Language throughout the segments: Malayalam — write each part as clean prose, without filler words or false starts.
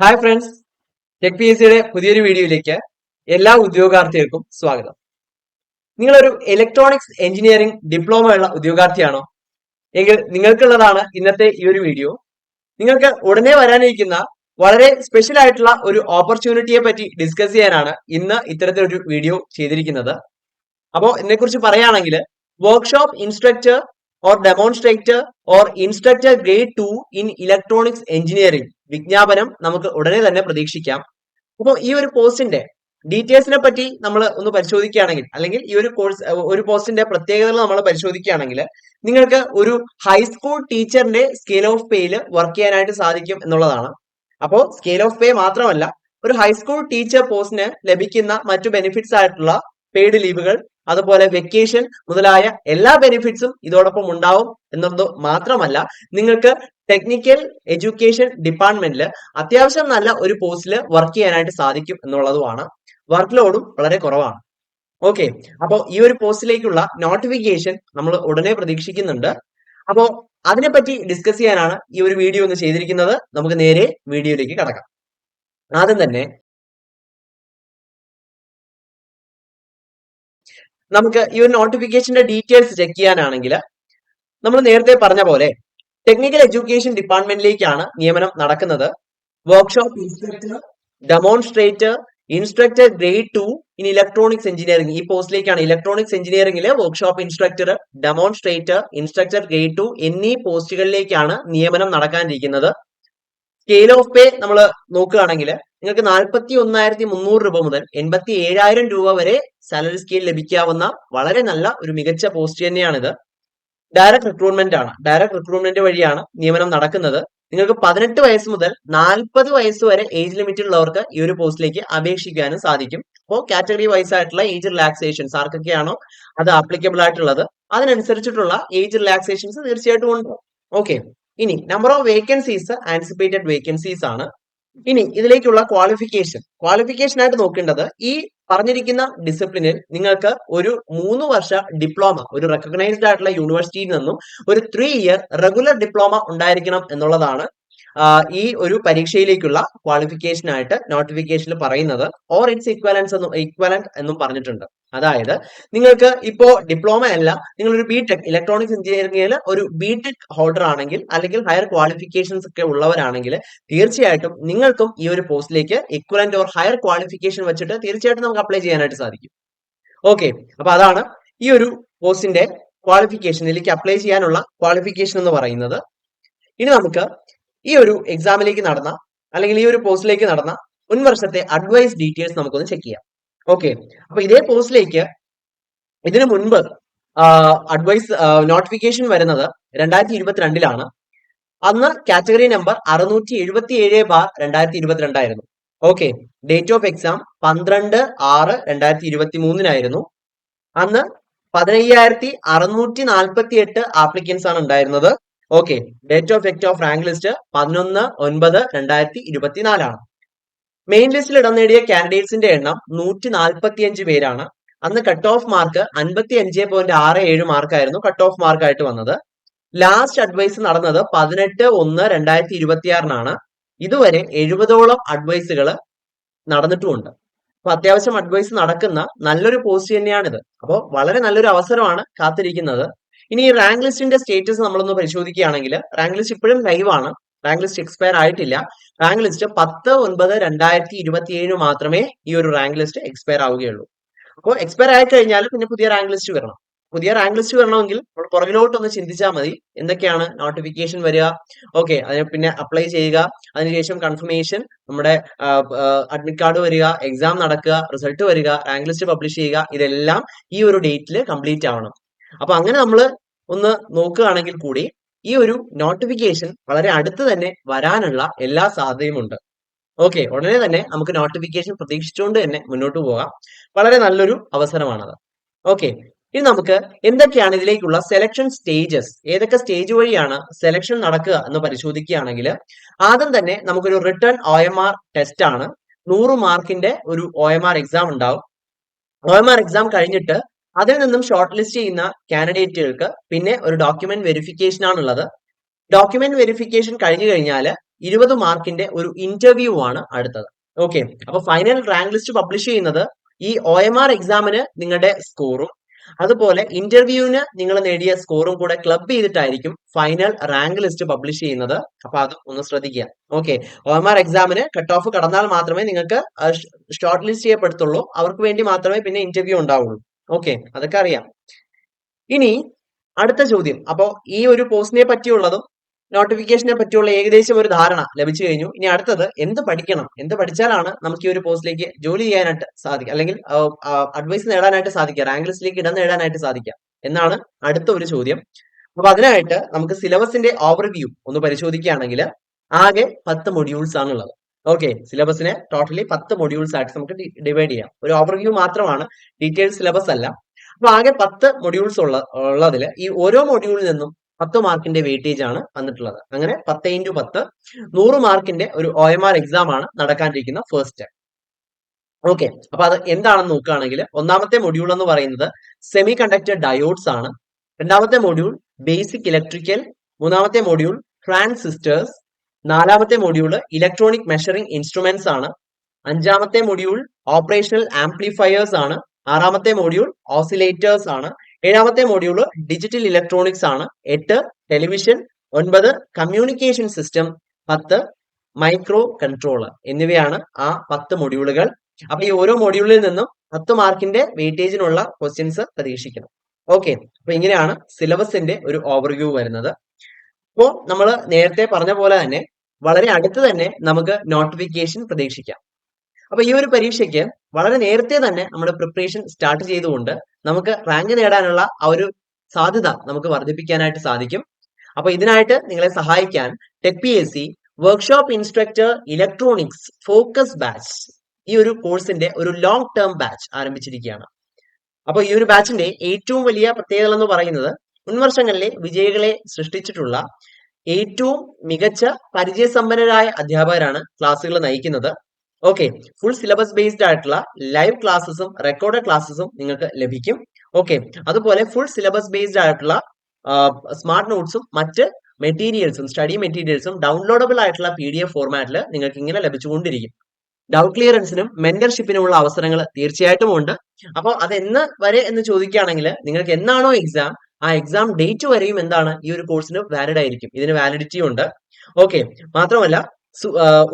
Hi friends, tech P S സിയുടെ പുതിയൊരു വീഡിയോയിലേക്ക് എല്ലാ ഉദ്യോഗാർത്ഥികൾക്കും സ്വാഗതം. നിങ്ങളൊരു ഇലക്ട്രോണിക്സ് എഞ്ചിനീയറിംഗ് ഡിപ്ലോമ ഉള്ള ഉദ്യോഗാർത്ഥിയാണോ? എങ്കിൽ നിങ്ങൾക്കുള്ളതാണ് ഇന്നത്തെ ഈ ഒരു വീഡിയോ. നിങ്ങൾക്ക് ഉടനെ വരാനിരിക്കുന്ന വളരെ സ്പെഷ്യൽ ആയിട്ടുള്ള ഒരു ഓപ്പർച്യൂണിറ്റിയെ പറ്റി ഡിസ്കസ് ചെയ്യാനാണ് ഇന്ന് ഇത്തരത്തിലൊരു വീഡിയോ ചെയ്തിരിക്കുന്നത്. അപ്പോൾ ഇതിനെക്കുറിച്ച് പറയുകയാണെങ്കിൽ workshop instructor or demonstrator or instructor grade 2 in electronics engineering വിജ്ഞാപനം നമുക്ക് ഉടനെ തന്നെ പ്രതീക്ഷിക്കാം. അപ്പോൾ ഈ ഒരു പോസ്റ്റിന്റെ ഡീറ്റെയിൽസിനെ പറ്റി നമ്മൾ ഒന്ന് പരിശോധിക്കുകയാണെങ്കിൽ, അല്ലെങ്കിൽ ഈ ഒരു പോസ്റ്റിന്റെ പ്രത്യേകതകൾ നമ്മൾ പരിശോധിക്കുകയാണെങ്കിൽ, നിങ്ങൾക്ക് ഒരു ഹൈസ്കൂൾ ടീച്ചറിന്റെ സ്കെയിൽ ഓഫ് പേയിൽ വർക്ക് ചെയ്യാനായിട്ട് സാധിക്കും എന്നുള്ളതാണ്. അപ്പോൾ സ്കെയിൽ ഓഫ് പേ മാത്രമല്ല, ഒരു ഹൈസ്കൂൾ ടീച്ചർ പോസ്റ്റിന് ലഭിക്കുന്ന മറ്റു ബെനിഫിറ്റ്സ് ആയിട്ടുള്ള പെയ്ഡ് ലീവുകൾ, അതുപോലെ വെക്കേഷൻ മുതലായ എല്ലാ ബെനിഫിറ്റ്സും ഇതോടൊപ്പം ഉണ്ടാവും എന്നത് മാത്രമല്ല, നിങ്ങൾക്ക് ടെക്നിക്കൽ എഡ്യൂക്കേഷൻ ഡിപ്പാർട്ട്മെന്റിൽ അത്യാവശ്യം നല്ല ഒരു പോസ്റ്റിൽ വർക്ക് ചെയ്യാനായിട്ട് സാധിക്കും എന്നുള്ളതുമാണ്. വർക്ക് ലോഡും വളരെ കുറവാണ്. ഓക്കെ, അപ്പോൾ ഈ ഒരു പോസ്റ്റിലേക്കുള്ള നോട്ടിഫിക്കേഷൻ നമ്മൾ ഉടനെ പ്രതീക്ഷിക്കുന്നുണ്ട്. അപ്പോൾ അതിനെപ്പറ്റി ഡിസ്കസ് ചെയ്യാനാണ് ഈ ഒരു വീഡിയോ ഒന്ന് ചെയ്തിരിക്കുന്നത്. നമുക്ക് നേരെ വീഡിയോയിലേക്ക് കടക്കാം. ആദ്യം തന്നെ നമുക്ക് ഈ ഒരു നോട്ടിഫിക്കേഷന്റെ ഡീറ്റെയിൽസ് ചെക്ക് ചെയ്യാനാണെങ്കിൽ, നമ്മൾ നേരത്തെ പറഞ്ഞ പോലെ ടെക്നിക്കൽ എഡ്യൂക്കേഷൻ ഡിപ്പാർട്ട്മെന്റിലേക്കാണ് നിയമനം നടക്കുന്നത്. Workshop instructor, demonstrator, instructor grade 2 in electronics engineering, ഈ പോസ്റ്റിലേക്കാണ്. ഇലക്ട്രോണിക്സ് എഞ്ചിനീയറിംഗിലെ workshop instructor, demonstrator, instructor grade 2 എന്നീ പോസ്റ്റുകളിലേക്കാണ് നിയമനം നടക്കാനിരിക്കുന്നത്. സ്കെയിൽ ഓഫ് പേ നമ്മൾ നോക്കുകയാണെങ്കിൽ, നിങ്ങൾക്ക് 41,300 രൂപ മുതൽ 87,000 രൂപ വരെ സാലറി സ്കെയിൽ ലഭിക്കാവുന്ന വളരെ നല്ല ഒരു മികച്ച പോസ്റ്റ് തന്നെയാണിത്. ഡയറക്ട് റിക്രൂട്ട്മെന്റ് ആണ്. ഡയറക്ട് റിക്രൂട്ട്മെന്റ് വഴിയാണ് നിയമനം നടക്കുന്നത്. നിങ്ങൾക്ക് 18 വയസ്സ് മുതൽ 40 വയസ്സ് വരെ ഏജ് ലിമിറ്റ് ഉള്ളവർക്ക് ഈ ഒരു പോസ്റ്റിലേക്ക് അപേക്ഷിക്കാനും സാധിക്കും. അപ്പോൾ കാറ്റഗറി വൈസ് ആയിട്ടുള്ള ഏജ് റിലാക്സേഷൻസ് ആർക്കൊക്കെയാണോ അത് ആപ്ലിക്കബിൾ ആയിട്ടുള്ളത്, അതിനനുസരിച്ചിട്ടുള്ള ഏജ് റിലാക്സേഷൻസ് തീർച്ചയായിട്ടും ഉണ്ട്. ഓക്കെ, ഇനി number of vacancies anticipated vacancies ആണ്. ഇനി ഇതിലേക്കുള്ള ക്വാളിഫിക്കേഷൻ ആയിട്ട് നോക്കേണ്ടത്, ഈ പറഞ്ഞിരിക്കുന്ന ഡിസിപ്ലിനിൽ നിങ്ങൾക്ക് ഒരു 3 വർഷ ഡിപ്ലോമ ഒരു റെക്കഗ്നൈസ്ഡ് ആയിട്ടുള്ള യൂണിവേഴ്സിറ്റിയിൽ നിന്നും ഒരു 3 ഇയർ റെഗുലർ ഡിപ്ലോമ ഉണ്ടായിരിക്കണം എന്നുള്ളതാണ് ഈ ഒരു പരീക്ഷയിലേക്കുള്ള ക്വാളിഫിക്കേഷൻ ആയിട്ട് നോട്ടിഫിക്കേഷനിൽ പറയുന്നത്. ഓർ ഇറ്റ്സ് ഇക്വലന്റ് എന്നും പറഞ്ഞിട്ടുണ്ട്. അതായത് നിങ്ങൾക്ക് ഇപ്പോ ഡിപ്ലോമ അല്ല, നിങ്ങൾ ഒരു ബിടെക് ഇലക്ട്രോണിക്സ് എഞ്ചിനീയറിംഗിൽ ഒരു ബിടെക് ഹോൾഡർ ആണെങ്കിൽ, അല്ലെങ്കിൽ ഹയർ ക്വാളിഫിക്കേഷൻസ് ഒക്കെ ഉള്ളവരാണെങ്കിൽ, തീർച്ചയായിട്ടും നിങ്ങൾക്കും ഈ ഒരു പോസ്റ്റിലേക്ക് ഇക്വലന്റ് ഓർ ഹയർ ക്വാളിഫിക്കേഷൻ വെച്ചിട്ട് തീർച്ചയായിട്ടും നമുക്ക് അപ്ലൈ ചെയ്യാനായിട്ട് സാധിക്കും. ഓക്കെ, അപ്പൊ അതാണ് ഈ ഒരു പോസ്റ്റിന്റെ ക്വാളിഫിക്കേഷനിലേക്ക് അപ്ലൈ ചെയ്യാനുള്ള ക്വാളിഫിക്കേഷൻ എന്ന് പറയുന്നത്. ഇനി നമുക്ക് ഈ ഒരു എക്സാമിലേക്ക് നടന്ന, അല്ലെങ്കിൽ ഈ ഒരു പോസ്റ്റിലേക്ക് നടന്ന മുൻവർഷത്തെ അഡ്വൈസ് ഡീറ്റെയിൽസ് നമുക്കൊന്ന് ചെക്ക് ചെയ്യാം. ഓക്കെ, അപ്പൊ ഇതേ പോസ്റ്റിലേക്ക് ഇതിനു മുൻപ് അഡ്വൈസ് നോട്ടിഫിക്കേഷൻ വരുന്നത് 2022 അന്ന് കാറ്റഗറി നമ്പർ 677/2022 ആയിരുന്നു. ഓക്കെ, ഡേറ്റ് ഓഫ് എക്സാം 12/6/2023 അന്ന് 15,648 ആപ്ലിക്കൻസ് ആണ് ഉണ്ടായിരുന്നത്. Okay, date of effect of rank list 11/9/2024 main ലിസ്റ്റിൽ ഇടം നേടിയ കാൻഡിഡേറ്റ്സിന്റെ എണ്ണം 145 പേരാണ്. അന്ന് കട്ട് ഓഫ് മാർക്ക് 55.67 മാർക്കായിരുന്നു കട്ട് ഓഫ് മാർക്കായിട്ട് വന്നത്. ലാസ്റ്റ് അഡ്വൈസ് നടന്നത് 18/1/2026 ഇതുവരെ 70ഓളം അഡ്വൈസുകൾ നടന്നിട്ടുമുണ്ട്. അപ്പൊ അത്യാവശ്യം അഡ്വൈസ് നടക്കുന്ന നല്ലൊരു പോസ്റ്റ് തന്നെയാണിത്. അപ്പോൾ വളരെ നല്ലൊരു അവസരമാണ് കാത്തിരിക്കുന്നത്. ഇനി ഈ റാങ്ക് ലിസ്റ്റിന്റെ സ്റ്റേറ്റസ് നമ്മളൊന്ന് പരിശോധിക്കുകയാണെങ്കിൽ, റാങ്ക് ലിസ്റ്റ് ഇപ്പോഴും ലൈവ് ആണ്. റാങ്ക് ലിസ്റ്റ് എക്സ്പയർ ആയിട്ടില്ല. റാങ്ക് ലിസ്റ്റ് 10/9/2027 മാത്രമേ ഈ ഒരു റാങ്ക് ലിസ്റ്റ് എക്സ്പയർ ആവുകയുള്ളൂ. അപ്പോൾ എക്സ്പയർ ആയി കഴിഞ്ഞാൽ പിന്നെ പുതിയ റാങ്ക് ലിസ്റ്റ് വരണം. പുതിയ റാങ്ക് ലിസ്റ്റ് വരണമെങ്കിൽ നമ്മൾ പുറകിലോട്ട് ഒന്ന് ചിന്തിച്ചാൽ മതി. എന്തൊക്കെയാണ് നോട്ടിഫിക്കേഷൻ വരിക, ഓക്കെ, അതിന് പിന്നെ അപ്ലൈ ചെയ്യുക, അതിനുശേഷം കൺഫർമേഷൻ, നമ്മുടെ അഡ്മിറ്റ് കാർഡ് വരിക, എക്സാം നടക്കുക, റിസൾട്ട് വരിക, റാങ്ക് ലിസ്റ്റ് പബ്ലിഷ് ചെയ്യുക, ഇതെല്ലാം ഈ ഒരു ഡേറ്റിൽ കംപ്ലീറ്റ് ആവണം. അപ്പൊ അങ്ങനെ നമ്മൾ ഒന്ന് നോക്കുകയാണെങ്കിൽ കൂടി ഈ ഒരു നോട്ടിഫിക്കേഷൻ വളരെ അടുത്ത് തന്നെ വരാനുള്ള എല്ലാ സാധ്യതയുമുണ്ട്. ഓക്കെ, ഉടനെ തന്നെ നമുക്ക് നോട്ടിഫിക്കേഷൻ പ്രതീക്ഷിച്ചുകൊണ്ട് തന്നെ മുന്നോട്ട് പോകാം. വളരെ നല്ലൊരു അവസരമാണത്. ഓക്കെ, ഇനി നമുക്ക് എന്തൊക്കെയാണ് ഇതിലേക്കുള്ള സെലക്ഷൻ സ്റ്റേജസ്, ഏതൊക്കെ സ്റ്റേജ് വഴിയാണ് സെലക്ഷൻ നടക്കുക എന്ന് പരിശോധിക്കുകയാണെങ്കിൽ, ആദ്യം തന്നെ നമുക്കൊരു റിട്ടേൺ OMR ടെസ്റ്റ് ആണ്. 100 മാർക്കിന്റെ ഒരു OMR എക്സാം ഉണ്ടാവും. OMR എക്സാം കഴിഞ്ഞിട്ട് അതിൽ നിന്നും ഷോർട്ട് ലിസ്റ്റ് ചെയ്യുന്ന കാൻഡിഡേറ്റുകൾക്ക് പിന്നെ ഒരു ഡോക്യുമെന്റ് വെരിഫിക്കേഷൻ ആണുള്ളത്. ഡോക്യുമെന്റ് വെരിഫിക്കേഷൻ കഴിഞ്ഞു കഴിഞ്ഞാൽ 20 മാർക്കിന്റെ ഒരു ഇന്റർവ്യൂ ആണ് അടുത്തത്. ഓക്കെ, അപ്പൊ ഫൈനൽ റാങ്ക് ലിസ്റ്റ് പബ്ലിഷ് ചെയ്യുന്നത് ഈ OMR എക്സാമിന് നിങ്ങളുടെ സ്കോറും അതുപോലെ ഇന്റർവ്യൂവിന് നിങ്ങൾ നേടിയ സ്കോറും കൂടെ ക്ലബ് ചെയ്തിട്ടായിരിക്കും ഫൈനൽ റാങ്ക് ലിസ്റ്റ് പബ്ലിഷ് ചെയ്യുന്നത്. അപ്പൊ അത് ഒന്ന് ശ്രദ്ധിക്കുക. ഓക്കെ, OMR എക്സാമിന് കട്ട് ഓഫ് കടന്നാൽ മാത്രമേ നിങ്ങൾക്ക് ഷോർട്ട് ലിസ്റ്റ് ചെയ്യപ്പെടുത്തുള്ളൂ. അവർക്ക് വേണ്ടി മാത്രമേ പിന്നെ ഇന്റർവ്യൂ ഉണ്ടാവുള്ളൂ. ഓക്കെ, അതൊക്കെ അറിയാം. ഇനി അടുത്ത ചോദ്യം. അപ്പോൾ ഈ ഒരു പോസ്റ്റിനെ പറ്റിയുള്ളതും നോട്ടിഫിക്കേഷനെ പറ്റിയുള്ള ഏകദേശം ഒരു ധാരണ ലഭിച്ചു കഴിഞ്ഞു. ഇനി അടുത്തത് എന്ത് പഠിക്കണം, എന്ത് പഠിച്ചാലാണ് നമുക്ക് ഈ ഒരു പോസ്റ്റിലേക്ക് ജോലി ചെയ്യാനായിട്ട് സാധിക്കുക, അല്ലെങ്കിൽ അഡ്വൈസ് നേടാനായിട്ട് സാധിക്കുക, റാങ്ക് ലിസ്റ്റിലേക്ക് ഇടം നേടാനായിട്ട് സാധിക്കുക എന്നാണ് അടുത്ത ഒരു ചോദ്യം. അപ്പൊ അതിനായിട്ട് നമുക്ക് സിലബസിന്റെ ഓവർവ്യൂ ഒന്ന് പരിശോധിക്കുകയാണെങ്കിൽ ആകെ 10 മൊഡ്യൂൾസ് ആണുള്ളത്. ഓക്കെ, സിലബസിനെ ടോട്ടലി 10 മൊഡ്യൂൾസ് ആയിട്ട് നമുക്ക് ഡിവൈഡ് ചെയ്യാം. ഒരു ഓവർവ്യൂ മാത്രമാണ്, ഡീറ്റെയിൽഡ് സിലബസ് അല്ല. അപ്പൊ ആകെ 10 മൊഡ്യൂൾസ് ഉള്ളതിൽ ഈ ഓരോ മൊഡ്യൂളിൽ നിന്നും 10 മാർക്കിന്റെ വെയിറ്റേജ് ആണ് വന്നിട്ടുള്ളത്. അങ്ങനെ 10 × 10 100 മാർക്കിന്റെ ഒരു OMR എക്സാം ആണ് നടക്കാനിരിക്കുന്ന ഫസ്റ്റ്. ഓക്കെ, അപ്പൊ അത് എന്താണെന്ന് നോക്കുകയാണെങ്കിൽ ഒന്നാമത്തെ മൊഡ്യൂൾ എന്ന് പറയുന്നത് സെമി കണ്ടക്ടർ ഡയോഡ്സ് ആണ്. രണ്ടാമത്തെ മൊഡ്യൂൾ ബേസിക് ഇലക്ട്രിക്കൽ. മൂന്നാമത്തെ മൊഡ്യൂൾ ട്രാൻസിസ്റ്റേഴ്സ്. നാലാമത്തെ മൊഡ്യൂൾ ഇലക്ട്രോണിക് മെഷറിംഗ് ഇൻസ്ട്രുമെന്റ്സ് ആണ്. അഞ്ചാമത്തെ മൊഡ്യൂൾ ഓപ്പറേഷണൽ ആംപ്ലിഫയേഴ്സ് ആണ്. ആറാമത്തെ മൊഡ്യൂൾ ഓസിലേറ്റേഴ്സ് ആണ്. ഏഴാമത്തെ മൊഡ്യൂൾ ഡിജിറ്റൽ ഇലക്ട്രോണിക്സ് ആണ്. 8 television. 9 communication system. 10 micro controller എന്നിവയാണ് ആ 10 മൊഡ്യൂളുകൾ. അപ്പൊ ഈ ഓരോ മൊഡ്യൂളിൽ നിന്നും 10 മാർക്കിന്റെ വെയിറ്റേജിനുള്ള ക്വസ്റ്റ്യൻസ് പ്രതീക്ഷിക്കണം. ഓക്കെ, അപ്പൊ ഇങ്ങനെയാണ് സിലബസിന്റെ ഒരു ഓവർവ്യൂ വരുന്നത്. അപ്പോൾ നമ്മൾ നേരത്തെ പറഞ്ഞ പോലെ തന്നെ വളരെ അടുത്ത് തന്നെ നമുക്ക് നോട്ടിഫിക്കേഷൻ പ്രതീക്ഷിക്കാം. അപ്പൊ ഈ ഒരു പരീക്ഷയ്ക്ക് വളരെ നേരത്തെ തന്നെ നമ്മുടെ പ്രിപ്പറേഷൻ സ്റ്റാർട്ട് ചെയ്തുകൊണ്ട് നമുക്ക് റാങ്ക് നേടാനുള്ള ആ ഒരു സാധ്യത നമുക്ക് വർദ്ധിപ്പിക്കാനായിട്ട് സാധിക്കും. അപ്പൊ ഇതിനായിട്ട് നിങ്ങളെ സഹായിക്കാൻ TechPSC workshop instructor electronics focus batch, ഈ ഒരു കോഴ്സിന്റെ ഒരു ലോങ് ടേം ബാച്ച് ആരംഭിച്ചിരിക്കുകയാണ്. അപ്പൊ ഈ ഒരു ബാച്ചിന്റെ ഏറ്റവും വലിയ പ്രത്യേകത എന്ന് പറയുന്നത് മുൻവർഷങ്ങളിലെ വിജയികളെ സൃഷ്ടിച്ചിട്ടുള്ള ഏറ്റവും മികച്ച പരിചയസമ്പന്നരായ അധ്യാപകരാണ് ക്ലാസ്സുകൾ നയിക്കുന്നത്. ഓക്കെ, ഫുൾ സിലബസ് ബേസ്ഡ് ആയിട്ടുള്ള ലൈവ് ക്ലാസ്സസും റെക്കോർഡഡ് ക്ലാസ്സസും നിങ്ങൾക്ക് ലഭിക്കും. ഓക്കെ, അതുപോലെ ഫുൾ സിലബസ് ബേസ്ഡ് ആയിട്ടുള്ള സ്മാർട്ട് നോട്ട്സും മറ്റ് മെറ്റീരിയൽസും സ്റ്റഡി മെറ്റീരിയൽസും ഡൗൺലോഡബിൾ ആയിട്ടുള്ള PDF ഫോർമാറ്റിൽ നിങ്ങൾക്ക് ഇങ്ങനെ ലഭിച്ചുകൊണ്ടിരിക്കും. ഡൗട്ട് ക്ലിയറൻസിനും മെന്റർഷിപ്പിനുമുള്ള അവസരങ്ങൾ തീർച്ചയായിട്ടും ഉണ്ട്. അപ്പോൾ അത് എന്ന് വരെ എന്ന് ചോദിക്കുകയാണെങ്കിൽ നിങ്ങൾക്ക് എന്നാണോ എക്സാം, ആ എക്സാം ഡേറ്റ് വരെയും എന്താണ് ഈ ഒരു കോഴ്സിന് വാലിഡ് ആയിരിക്കും. ഇതിന് വാലിഡിറ്റി ഉണ്ട്. ഓക്കെ, മാത്രമല്ല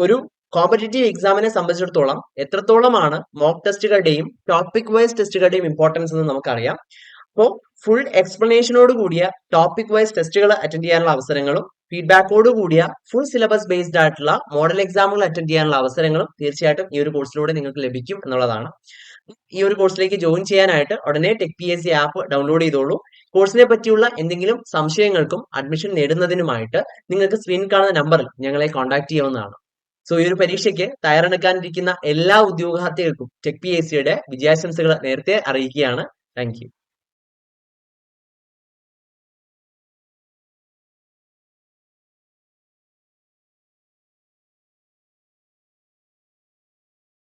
ഒരു കോമ്പറ്റേറ്റീവ് എക്സാമിനെ സംബന്ധിച്ചിടത്തോളം എത്രത്തോളമാണ് മോക്ക് ടെസ്റ്റുകളുടെയും ടോപ്പിക് വൈസ് ടെസ്റ്റുകളുടെയും ഇമ്പോർട്ടൻസ് എന്ന് നമുക്കറിയാം. അപ്പോൾ ഫുൾ എക്സ്പ്ലനേഷനോട് കൂടിയ ടോപ്പിക് വൈസ് ടെസ്റ്റുകൾ അറ്റൻഡ് ചെയ്യാനുള്ള അവസരങ്ങളും ഫീഡ്ബാക്കോട് കൂടിയ ഫുൾ സിലബസ് ബേസ്ഡ് ആയിട്ടുള്ള മോഡൽ എക്സാമുകൾ അറ്റൻഡ് ചെയ്യാനുള്ള അവസരങ്ങളും തീർച്ചയായിട്ടും ഈ ഒരു കോഴ്സിലൂടെ നിങ്ങൾക്ക് ലഭിക്കും എന്നുള്ളതാണ്. ഈ ഒരു കോഴ്സിലേക്ക് ജോയിൻ ചെയ്യാനായിട്ട് ഉടനെ TechPSC ആപ്പ് ഡൗൺലോഡ് ചെയ്തോളൂ. കോഴ്സിനെ പറ്റിയുള്ള എന്തെങ്കിലും സംശയങ്ങൾക്കും അഡ്മിഷൻ നേടുന്നതിനുമായിട്ട് നിങ്ങൾക്ക് സ്ക്രീനിൽ കാണുന്ന നമ്പറിൽ ഞങ്ങളെ കോൺടാക്ട് ചെയ്യാവുന്നതാണ്. സോ ഈ ഒരു പരീക്ഷയ്ക്ക് തയ്യാറെടുക്കാനിരിക്കുന്ന എല്ലാ ഉദ്യോഗാർത്ഥികൾക്കും TechPSCയുടെ വിജയാശംസകൾ നേരത്തെ അറിയിക്കുകയാണ്. Thank you.